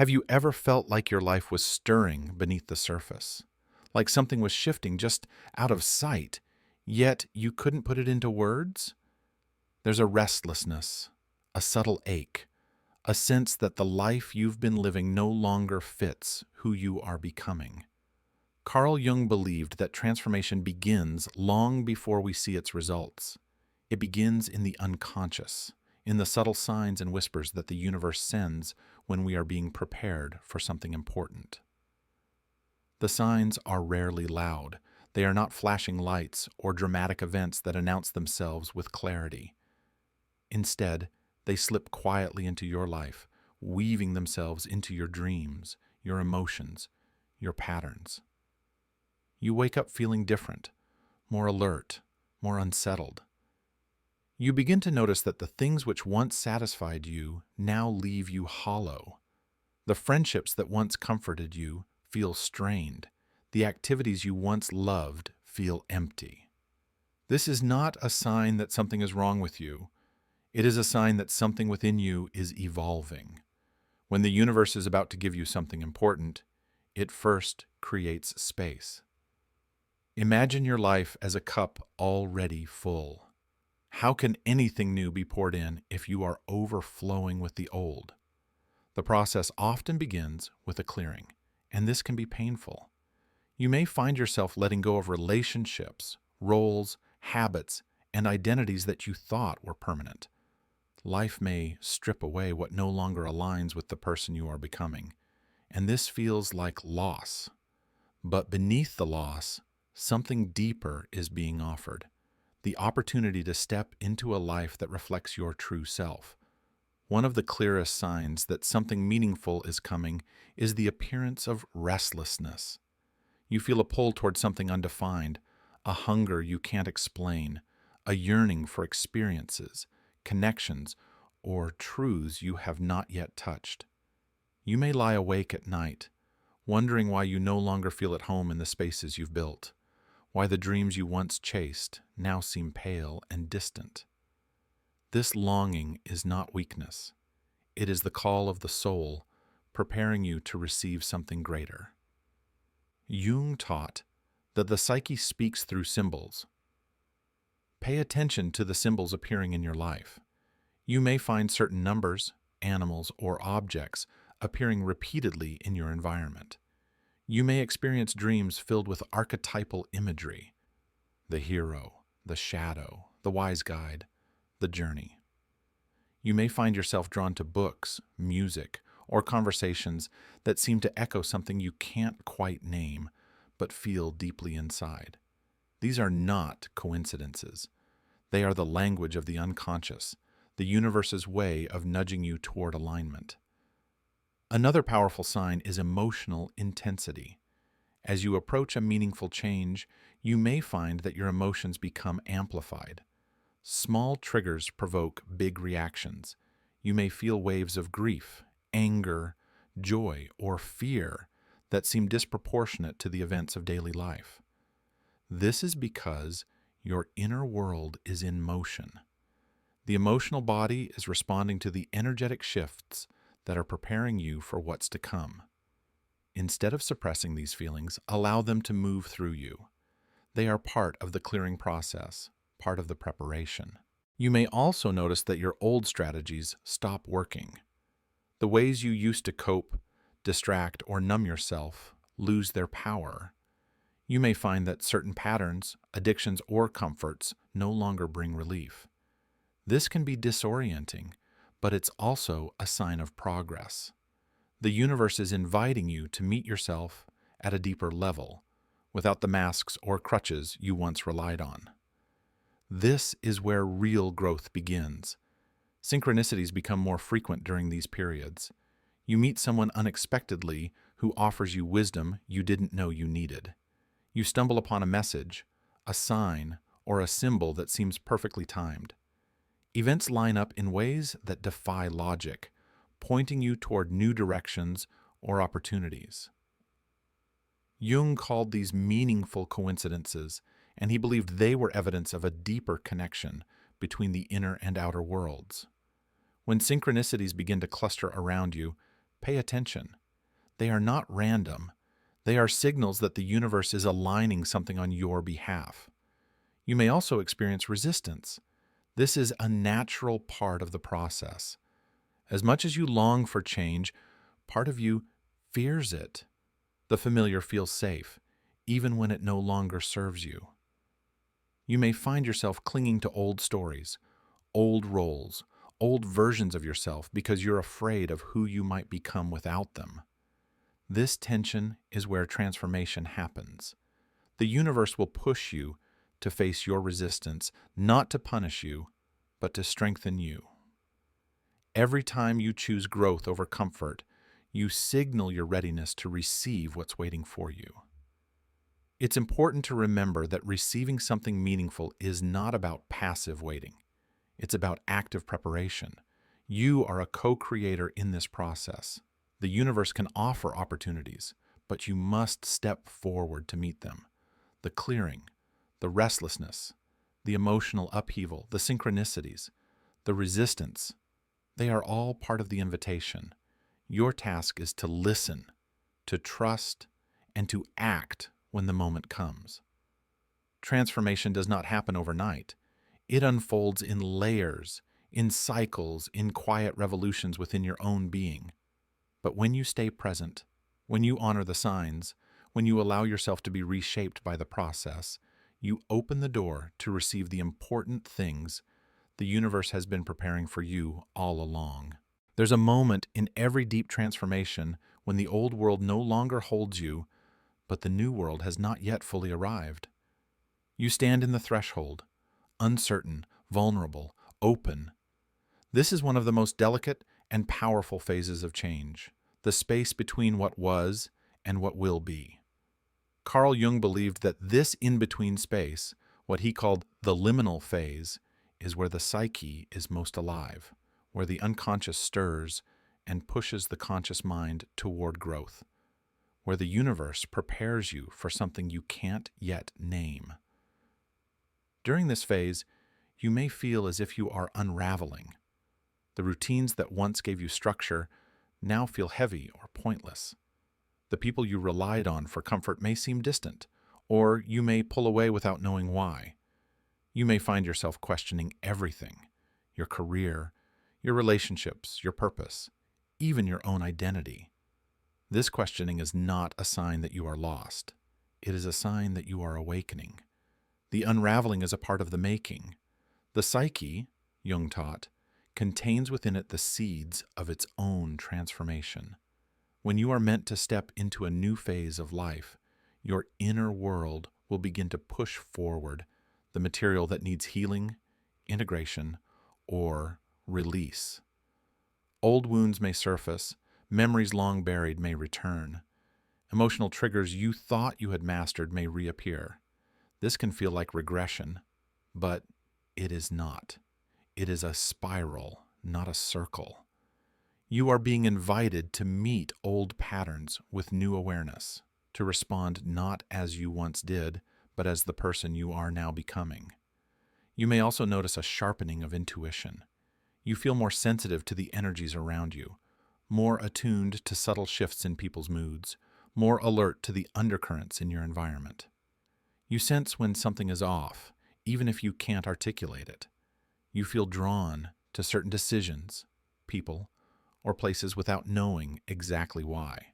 Have you ever felt like your life was stirring beneath the surface? Like something was shifting just out of sight, yet you couldn't put it into words? There's a restlessness, a subtle ache, a sense that the life you've been living no longer fits who you are becoming. Carl Jung believed that transformation begins long before we see its results. It begins in the unconscious, in the subtle signs and whispers that the universe sends when we are being prepared for something important. The signs are rarely loud. They are not flashing lights or dramatic events that announce themselves with clarity. Instead, they slip quietly into your life, weaving themselves into your dreams, your emotions, your patterns. You wake up feeling different, more alert, more unsettled. You begin to notice that the things which once satisfied you now leave you hollow. The friendships that once comforted you feel strained. The activities you once loved feel empty. This is not a sign that something is wrong with you. It is a sign that something within you is evolving. When the universe is about to give you something important, it first creates space. Imagine your life as a cup already full. How can anything new be poured in if you are overflowing with the old? The process often begins with a clearing, and this can be painful. You may find yourself letting go of relationships, roles, habits, and identities that you thought were permanent. Life may strip away what no longer aligns with the person you are becoming, and this feels like loss. But beneath the loss, something deeper is being offered. The opportunity to step into a life that reflects your true self. One of the clearest signs that something meaningful is coming is the appearance of restlessness. You feel a pull toward something undefined, a hunger you can't explain, a yearning for experiences, connections, or truths you have not yet touched. You may lie awake at night, wondering why you no longer feel at home in the spaces you've built, why the dreams you once chased now seem pale and distant. This longing is not weakness. It is the call of the soul, preparing you to receive something greater. Jung taught that the psyche speaks through symbols. Pay attention to the symbols appearing in your life. You may find certain numbers, animals, or objects appearing repeatedly in your environment. You may experience dreams filled with archetypal imagery: the hero, the shadow, the wise guide, the journey. You may find yourself drawn to books, music, or conversations that seem to echo something you can't quite name, but feel deeply inside. These are not coincidences. They are the language of the unconscious, the universe's way of nudging you toward alignment. Another powerful sign is emotional intensity. As you approach a meaningful change, you may find that your emotions become amplified. Small triggers provoke big reactions. You may feel waves of grief, anger, joy, or fear that seem disproportionate to the events of daily life. This is because your inner world is in motion. The emotional body is responding to the energetic shifts that are preparing you for what's to come. Instead of suppressing these feelings, allow them to move through you. They are part of the clearing process, part of the preparation. You may also notice that your old strategies stop working. The ways you used to cope, distract, or numb yourself lose their power. You may find that certain patterns, addictions, or comforts no longer bring relief. This can be disorienting, but it's also a sign of progress. The universe is inviting you to meet yourself at a deeper level, without the masks or crutches you once relied on. This is where real growth begins. Synchronicities become more frequent during these periods. You meet someone unexpectedly who offers you wisdom you didn't know you needed. You stumble upon a message, a sign, or a symbol that seems perfectly timed. Events line up in ways that defy logic, pointing you toward new directions or opportunities. Jung called these meaningful coincidences, and he believed they were evidence of a deeper connection between the inner and outer worlds. When synchronicities begin to cluster around you, Pay attention. They are not random. They are signals that the universe is aligning something on your behalf. You may also experience resistance. This is a natural part of the process. As much as you long for change, part of you fears it. The familiar feels safe, even when it no longer serves you. You may find yourself clinging to old stories, old roles, old versions of yourself because you're afraid of who you might become without them. This tension is where transformation happens. The universe will push you to face your resistance, not to punish you, but to strengthen you. Every time you choose growth over comfort, you signal your readiness to receive what's waiting for you. It's important to remember that receiving something meaningful is not about passive waiting. It's about active preparation. You are a co-creator in this process. The universe can offer opportunities, but you must step forward to meet them. The clearing, the restlessness, the emotional upheaval, the synchronicities, the resistance, they are all part of the invitation. Your task is to listen, to trust, and to act when the moment comes. Transformation does not happen overnight. It unfolds in layers, in cycles, in quiet revolutions within your own being. But when you stay present, when you honor the signs, when you allow yourself to be reshaped by the process, you open the door to receive the important things the universe has been preparing for you all along. There's a moment in every deep transformation when the old world no longer holds you, but the new world has not yet fully arrived. You stand in the threshold, uncertain, vulnerable, open. This is one of the most delicate and powerful phases of change, the space between what was and what will be. Carl Jung believed that this in-between space, what he called the liminal phase, is where the psyche is most alive, where the unconscious stirs and pushes the conscious mind toward growth, where the universe prepares you for something you can't yet name. During this phase, you may feel as if you are unraveling. The routines that once gave you structure now feel heavy or pointless. The people you relied on for comfort may seem distant, or you may pull away without knowing why. You may find yourself questioning everything: your career, your relationships, your purpose, even your own identity. This questioning is not a sign that you are lost. It is a sign that you are awakening. The unraveling is a part of the making. The psyche, Jung taught, contains within it the seeds of its own transformation. When you are meant to step into a new phase of life, your inner world will begin to push forward the material that needs healing, integration, or release. Old wounds may surface, memories long buried may return. Emotional triggers you thought you had mastered may reappear. This can feel like regression, but it is not. It is a spiral, not a circle. You are being invited to meet old patterns with new awareness, to respond not as you once did, but as the person you are now becoming. You may also notice a sharpening of intuition. You feel more sensitive to the energies around you, more attuned to subtle shifts in people's moods, more alert to the undercurrents in your environment. You sense when something is off, even if you can't articulate it. You feel drawn to certain decisions, people, or places without knowing exactly why.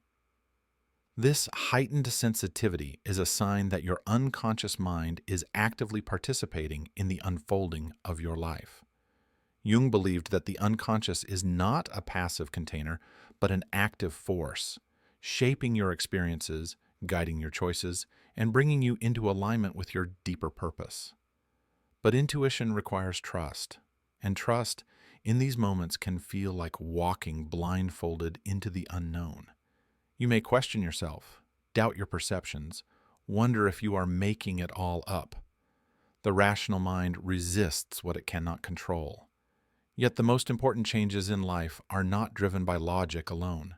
This heightened sensitivity is a sign that your unconscious mind is actively participating in the unfolding of your life. Jung believed that the unconscious is not a passive container, but an active force, shaping your experiences, guiding your choices, and bringing you into alignment with your deeper purpose. But intuition requires trust, and trust in these moments can feel like walking blindfolded into the unknown. You may question yourself, doubt your perceptions, wonder if you are making it all up. The rational mind resists what it cannot control. Yet the most important changes in life are not driven by logic alone.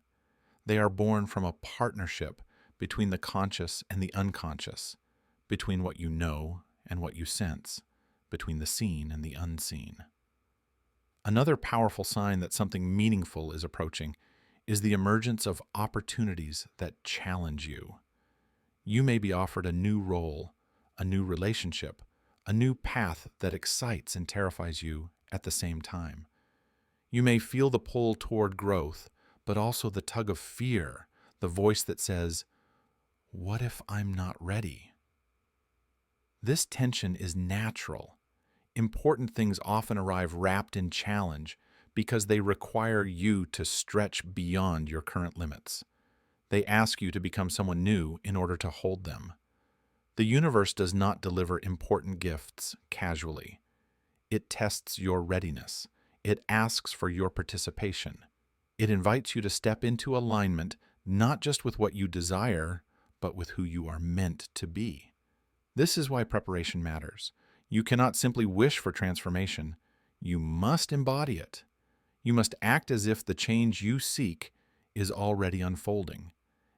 They are born from a partnership between the conscious and the unconscious, between what you know and what you sense, between the seen and the unseen. Another powerful sign that something meaningful is approaching is the emergence of opportunities that challenge you. You may be offered a new role, a new relationship, a new path that excites and terrifies you at the same time. You may feel the pull toward growth, but also the tug of fear, the voice that says, "What if I'm not ready?" This tension is natural. Important things often arrive wrapped in challenge because they require you to stretch beyond your current limits. They ask you to become someone new in order to hold them. The universe does not deliver important gifts casually. It tests your readiness. It asks for your participation. It invites you to step into alignment, not just with what you desire, but with who you are meant to be. This is why preparation matters. You cannot simply wish for transformation. You must embody it. You must act as if the change you seek is already unfolding,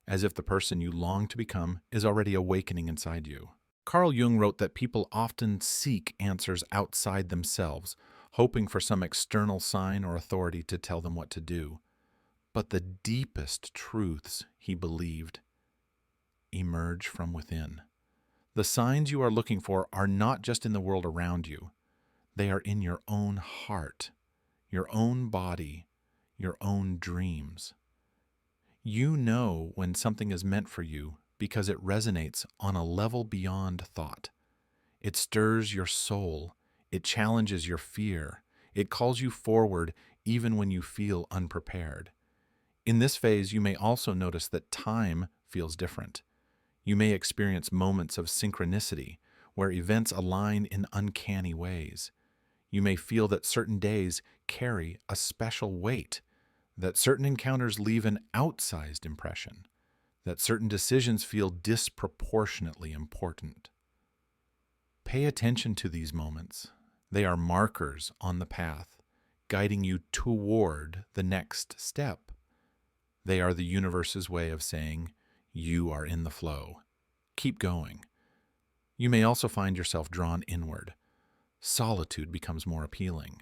as if the person you long to become is already awakening inside you. Carl Jung wrote that people often seek answers outside themselves, hoping for some external sign or authority to tell them what to do. But the deepest truths, he believed, emerge from within. The signs you are looking for are not just in the world around you. They are in your own heart, your own body, your own dreams. You know when something is meant for you because it resonates on a level beyond thought. It stirs your soul. It challenges your fear. It calls you forward even when you feel unprepared. In this phase, you may also notice that time feels different. You may experience moments of synchronicity where events align in uncanny ways. You may feel that certain days carry a special weight, that certain encounters leave an outsized impression, that certain decisions feel disproportionately important. Pay attention to these moments. They are markers on the path, guiding you toward the next step. They are the universe's way of saying, you are in the flow. Keep going. You may also find yourself drawn inward. Solitude becomes more appealing.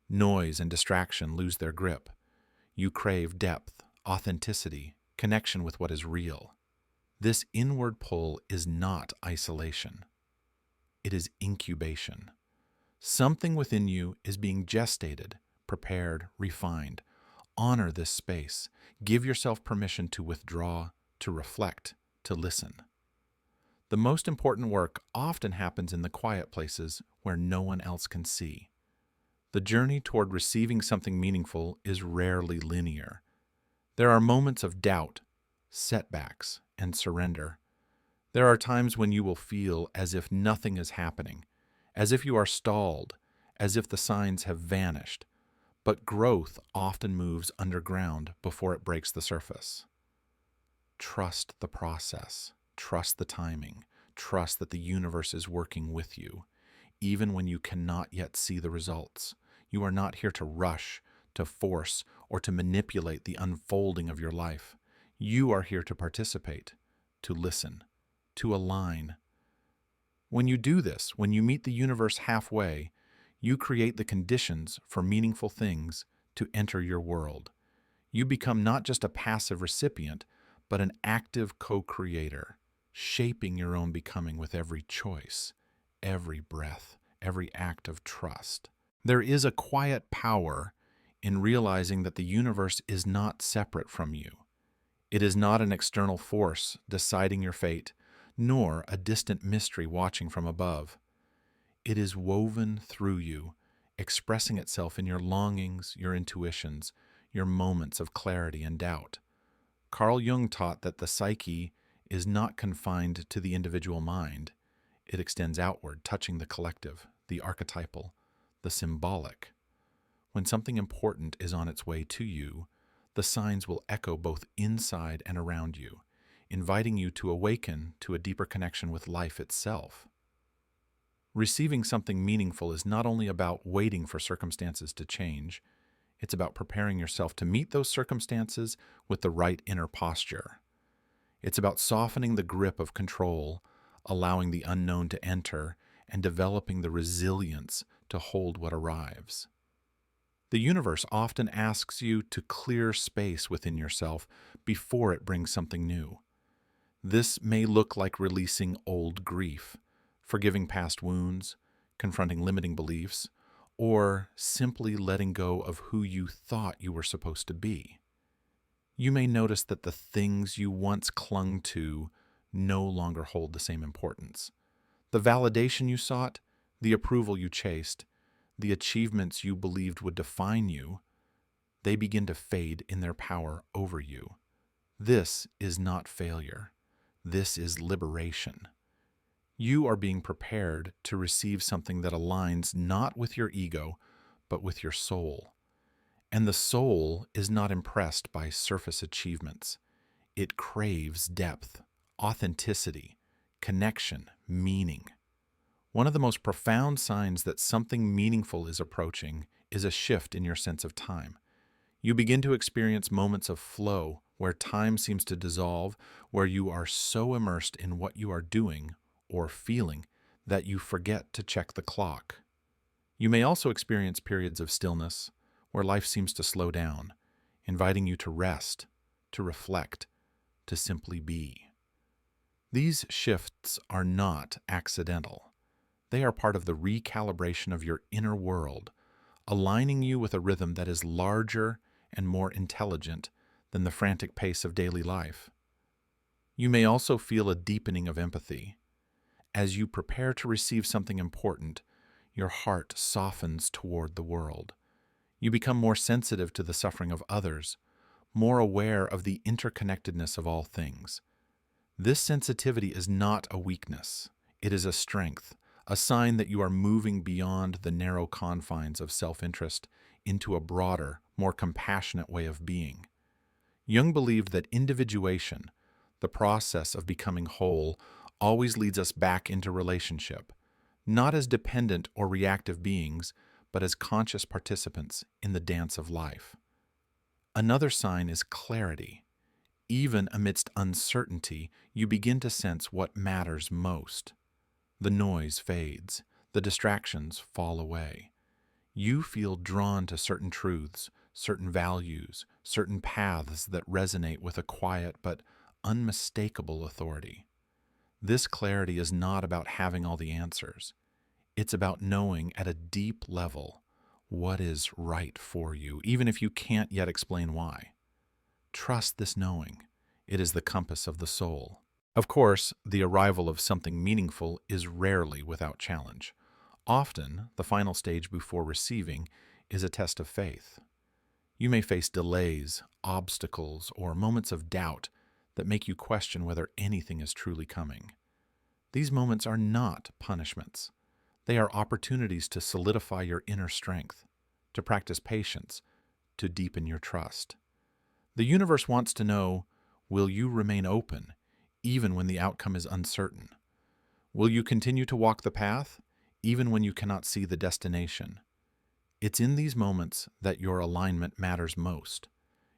Noise and distraction lose their grip. You crave depth, authenticity, connection with what is real. This inward pull is not isolation. It is incubation. Something within you is being gestated, prepared, refined. Honor this space. Give yourself permission to withdraw, to reflect, to listen. The most important work often happens in the quiet places where no one else can see. The journey toward receiving something meaningful is rarely linear. There are moments of doubt, setbacks, and surrender. There are times when you will feel as if nothing is happening, as if you are stalled, as if the signs have vanished. But growth often moves underground before it breaks the surface. Trust the process. Trust the timing. Trust that the universe is working with you, even when you cannot yet see the results. You are not here to rush, to force, or to manipulate the unfolding of your life. You are here to participate, to listen, to align. When you do this, when you meet the universe halfway, you create the conditions for meaningful things to enter your world. You become not just a passive recipient, but an active co-creator, shaping your own becoming with every choice, every breath, every act of trust. There is a quiet power in realizing that the universe is not separate from you. It is not an external force deciding your fate, nor a distant mystery watching from above. It is woven through you, expressing itself in your longings, your intuitions, your moments of clarity and doubt. Carl Jung taught that the psyche is not confined to the individual mind. It extends outward, touching the collective, the archetypal, the symbolic. When something important is on its way to you, the signs will echo both inside and around you, inviting you to awaken to a deeper connection with life itself. Receiving something meaningful is not only about waiting for circumstances to change, it's about preparing yourself to meet those circumstances with the right inner posture. It's about softening the grip of control, allowing the unknown to enter, and developing the resilience to hold what arrives. The universe often asks you to clear space within yourself before it brings something new. This may look like releasing old grief, forgiving past wounds, confronting limiting beliefs, or simply letting go of who you thought you were supposed to be. You may notice that the things you once clung to no longer hold the same importance. The validation you sought, the approval you chased, the achievements you believed would define you, they begin to fade in their power over you. This is not failure. This is liberation. You are being prepared to receive something that aligns not with your ego, but with your soul. And the soul is not impressed by surface achievements. It craves depth, authenticity, connection, meaning. One of the most profound signs that something meaningful is approaching is a shift in your sense of time. You begin to experience moments of flow where time seems to dissolve, where you are so immersed in what you are doing or feeling that you forget to check the clock. You may also experience periods of stillness where life seems to slow down, inviting you to rest, to reflect, to simply be. These shifts are not accidental. They are part of the recalibration of your inner world, aligning you with a rhythm that is larger and more intelligent than the frantic pace of daily life. You may also feel a deepening of empathy. As you prepare to receive something important, your heart softens toward the world. You become more sensitive to the suffering of others, more aware of the interconnectedness of all things. This sensitivity is not a weakness. It is a strength, a sign that you are moving beyond the narrow confines of self-interest into a broader, more compassionate way of being. Jung believed that individuation, the process of becoming whole, always leads us back into relationship, not as dependent or reactive beings, but as conscious participants in the dance of life. Another sign is clarity. Even amidst uncertainty, you begin to sense what matters most. The noise fades, the distractions fall away. You feel drawn to certain truths, certain values, certain paths that resonate with a quiet but unmistakable authority. This clarity is not about having all the answers. It's about knowing at a deep level what is right for you, even if you can't yet explain why. Trust this knowing. It is the compass of the soul. Of course, the arrival of something meaningful is rarely without challenge. Often, the final stage before receiving is a test of faith. You may face delays, obstacles, or moments of doubt that make you question whether anything is truly coming. These moments are not punishments. They are opportunities to solidify your inner strength, to practice patience, to deepen your trust. The universe wants to know, will you remain open, even when the outcome is uncertain? Will you continue to walk the path, even when you cannot see the destination? It's in these moments that your alignment matters most.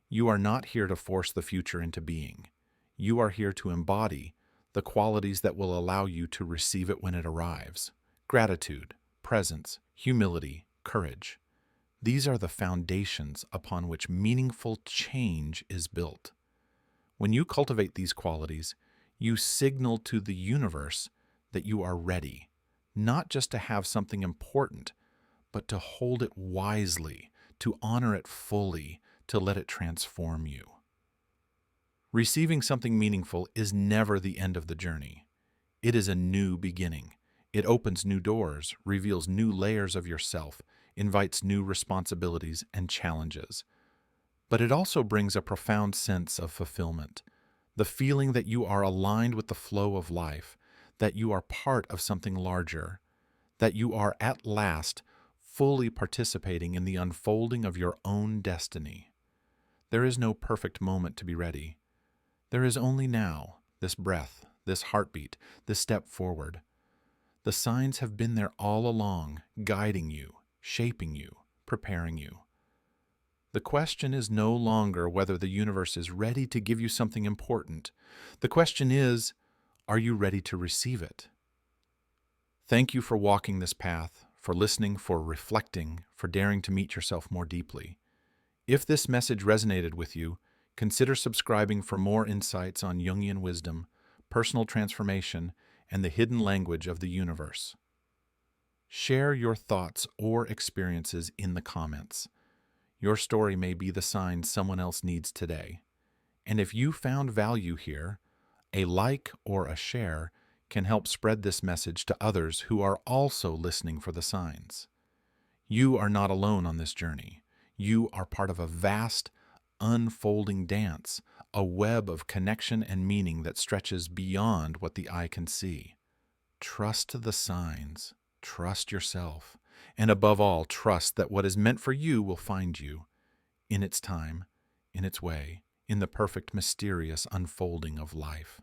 You are not here to force the future into being. You are here to embody the qualities that will allow you to receive it when it arrives. Gratitude, presence, humility, courage. These are the foundations upon which meaningful change is built. When you cultivate these qualities, you signal to the universe that you are ready, not just to have something important, but to hold it wisely, to honor it fully, to let it transform you. Receiving something meaningful is never the end of the journey. It is a new beginning. It opens new doors, reveals new layers of yourself, invites new responsibilities and challenges. But it also brings a profound sense of fulfillment, the feeling that you are aligned with the flow of life, that you are part of something larger, that you are at last fully participating in the unfolding of your own destiny. There is no perfect moment to be ready. There is only now, this breath, this heartbeat, this step forward. The signs have been there all along, guiding you, shaping you, preparing you. The question is no longer whether the universe is ready to give you something important. The question is, are you ready to receive it? Thank you for walking this path, for for listening, for reflecting, for daring to meet yourself more deeply. If this message resonated with you, consider subscribing for more insights on Jungian wisdom, personal transformation, and the hidden language of the universe. Share your thoughts or experiences in the comments. Your story may be the sign someone else needs today. And if you found value here, a like or a share can help spread this message to others who are also listening for the signs. You are not alone on this journey. You are part of a vast, unfolding dance, a web of connection and meaning that stretches beyond what the eye can see. Trust the signs, trust yourself, and above all, trust that what is meant for you will find you in its time, in its way, in the perfect, mysterious unfolding of life.